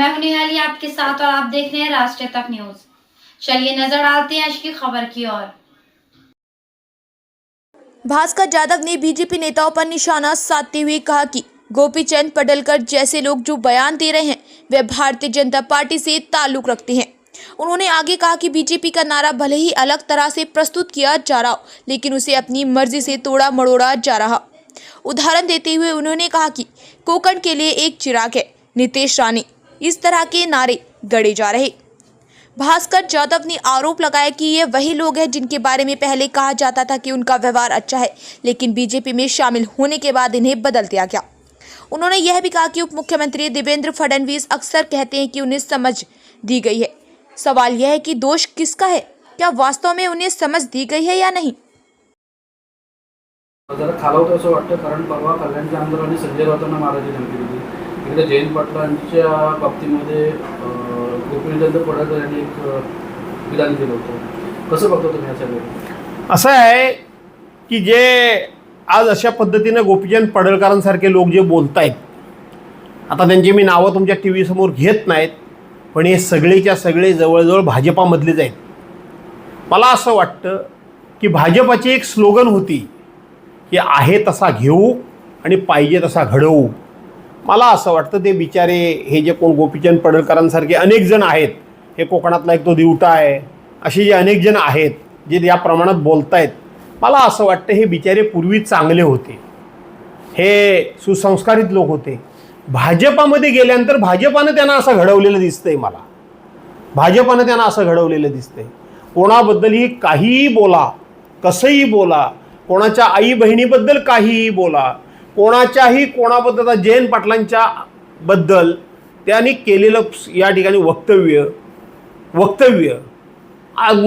मैं हूं निहाली आपके साथ और आप देख रहे हैं राष्ट्रीय तक न्यूज। चलिए नजर डालते हैं आज की खबर की ओर। भास्कर जाधव ने बीजेपी नेताओं पर निशाना साधते हुए कहा कि गोपीचंद पडलकर जैसे लोग जो बयान दे रहे हैं वे भारतीय जनता पार्टी से ताल्लुक रखते हैं। उन्होंने आगे कहा कि बीजेपी का नारा भले ही अलग तरह से प्रस्तुत किया जा रहा हो, लेकिन उसे अपनी मर्जी से तोड़ा मड़ोड़ा जा रहा। उदाहरण देते हुए उन्होंने कहा कि कोकण के लिए एक चिराग है, नीतीश राणे, इस तरह के नारे गढ़े जा रहे। भास्कर जाधव ने आरोप लगाया कि ये वही लोग हैं जिनके बारे में पहले कहा जाता था कि उनका व्यवहार अच्छा है, लेकिन बीजेपी में शामिल होने के बाद इन्हें बदल दिया गया। उन्होंने यह भी कहा कि उप मुख्यमंत्री देवेंद्र फडणवीस अक्सर कहते हैं कि उन्हें समझ दी गई है। सवाल यह है कि दोष किसका है? क्या वास्तव में उन्हें समझ दी गई है या नहीं? जरा खालावतं असं वाटतं, कारण परवा कल्याणच्या आमदारांनी संजय राऊतांना मारायची धमकी दिली. इकडे जयंत पाटलांच्या बाबतीमध्ये गोपीचंद पडळकर यांनी एक विधान केलं होतं. कसं बघता तुम्ही याच्या वेळी? असं आहे की जे आज अशा पद्धतीने गोपीचंद पडळकरांसारखे लोक जे बोलत आहेत, आता त्यांची मी नावं तुमच्या टी व्ही समोर घेत नाहीत, पण हे सगळेच्या सगळे जवळजवळ भाजपामधलेच आहेत. मला असं वाटतं की भाजपाची एक स्लोगन होती की आहे तसा घेऊ आणि पाहिजे तसा घडवू. मला असं वाटतं ते बिचारे हे जे कोण गोपीचंद पडळकरांसारखे अनेक जण आहेत, हे कोकणातला एक तो दिवटा आहे, असे जे अनेक जण आहेत जे या प्रमाणात बोलत आहेत, मला असं वाटतं हे बिचारे पूर्वी चांगले होते, हे सुसंस्कारित लोक होते. भाजपामध्ये गेल्यानंतर भाजपानं त्यांना असं घडवलेलं दिसतंय. मला भाजपानं त्यांना असं घडवलेलं दिसतंय. कोणाबद्दलही काहीही बोला, कसंही बोला, कोणाच्या आई बहिणीबद्दल काहीही बोला, कोणाबद्दल जयंत पाटलांच्या बद्दल त्यांनी केलेलं या ठिकाणी वक्तव्य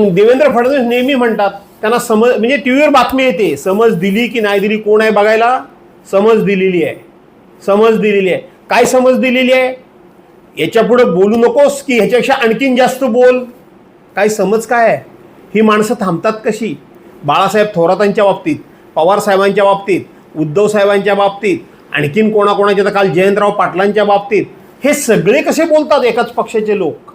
देवेंद्र फडणवीस नेहमी म्हणतात त्यांना समज, म्हणजे टी व्हीवर बातमी येते, समज दिली की नाही दिली कोण आहे बघायला. समज दिलेली आहे, समज दिलेली आहे. काय समज दिलेली आहे? याच्या पुढे बोलू नकोस की ह्याच्यापेक्षा आणखीन जास्त बोल. काय समज काय आहे? ही माणसं थांबतात कशी? बाळासाहेब थोरातांच्या बाबतीत, पवार साहेबांच्या बाबतीत, उद्धव साहेबांच्या बाबतीत, आणखीन कोणाकोणाच्या, तर काल जयंतराव पाटलांच्या बाबतीत, हे सगळे कसे बोलतात? एकाच पक्षाचे लोक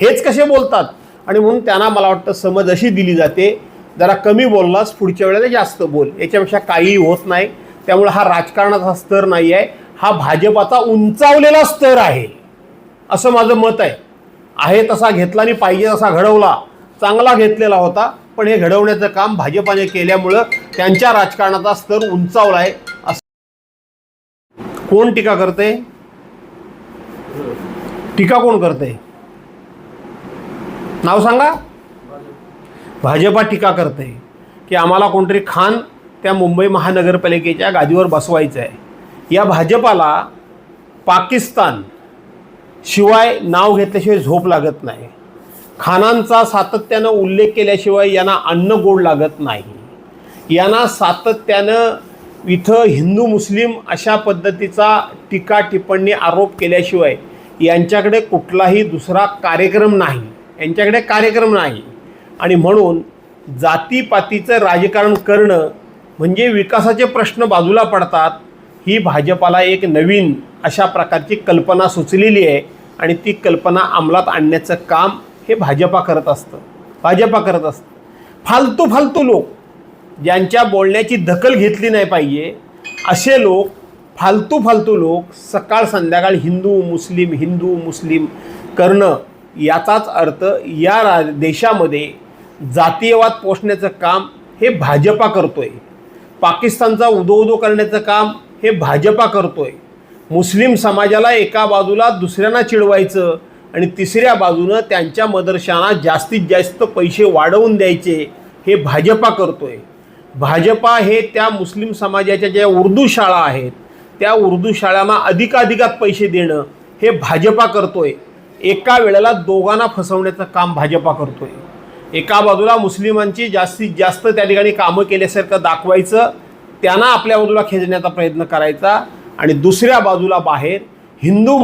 हेच कसे बोलतात? आणि म्हणून त्यांना मला वाटतं समज अशी दिली जाते, जरा कमी बोललास पुढच्या वेळेला जास्त बोल, याच्यापेक्षा काहीही होत नाही. त्यामुळे हा राजकारणाचा स्तर नाही आहे, हा भाजपाचा उंचावलेला स्तर आहे, असं माझं मत आहे. आहे तसा घेतला आणि पाहिजे तसा घडवला, चांगला घेतलेला होता, पण हे घडवण्याचं काम भाजपाने केल्यामुळं त्यांच्या राजकारणाचा स्तर उंचावला आहे. कोण टीका करते? टीका कोण करते? नाव सांगा. भाजपा टीका करते की आम्हाला कोणतरी खान त्या मुंबई महानगरपालिकेच्या गादीवर बसवायचं आहे. या भाजपाला पाकिस्तान शिवाय नाव घेतल्याशिवाय झोप लागत नाही. खानांचा सातत्यानं उल्लेख केल्याशिवाय यांना अन्न गोड लागत नाही. यांना सातत्यानं इथं हिंदू मुस्लिम अशा पद्धतीचा टीका टिप्पणी आरोप केल्याशिवाय यांच्याकडे कुठलाही दुसरा कार्यक्रम नाही, यांच्याकडे कार्यक्रम नाही. आणि म्हणून जातीपातीचं राजकारण करणं म्हणजे विकासाचे प्रश्न बाजूला पडतात. ही भाजपाला एक नवीन अशा प्रकारची कल्पना सुचलेली आहे आणि ती कल्पना अंमलात आणण्याचं काम हे भाजपा करत असतं. फालतू लोक, ज्यांच्या बोलण्याची दखल घेतली नाही पाहिजे असे लोक, फालतू लोक सकाळ संध्याकाळ हिंदू मुस्लिम करणं, याचाच अर्थ या देशामध्ये जातीयवाद पोषण्याचं काम हे भाजपा करतोय. पाकिस्तानचा उदो करण्याचं काम हे भाजपा करतोय. मुस्लिम समाजाला एका बाजूला दुसऱ्यांना चिडवायचं आणि तिसऱ्या बाजूनं त्यांच्या मदरशांना जास्तीत जास्त पैसे वाढवून द्यायचे, हे भाजपा करतोय. भाजपा हे त्या मुस्लिम समाजाच्या ज्या उर्दू शाळा आहेत त्या उर्दू शाळांना अधिकाधिकात पैसे देणं हे भाजपा करतोय. एका वेळेला दोघांना फसवण्याचं काम भाजपा करतोय. एका बाजूला मुस्लिमांची जास्तीत जास्त त्या ठिकाणी कामं केल्यासारखं दाखवायचं, त्यांना आपल्या बाजूला खेचण्याचा प्रयत्न करायचा, आणि दुसऱ्या बाजूला बाहेर हिंदू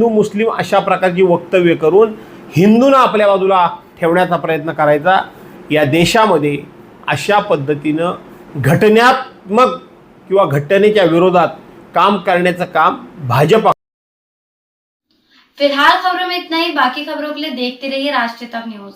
मुस्लिम अशा प्रकारची वक्तव्य करून हिंदूंना आपल्या बाजूला ठेवण्याचा प्रयत्न करायचा. या देशामध्ये अशा पद्धतीनं घटनात्मक किंवा घटनेच्या विरोधात काम करण्याचं काम भाजपा फिलहाल खबरों में इतना ही। बाकी खबरों के लिए देखते रहिए राष्ट्रीय तक न्यूज।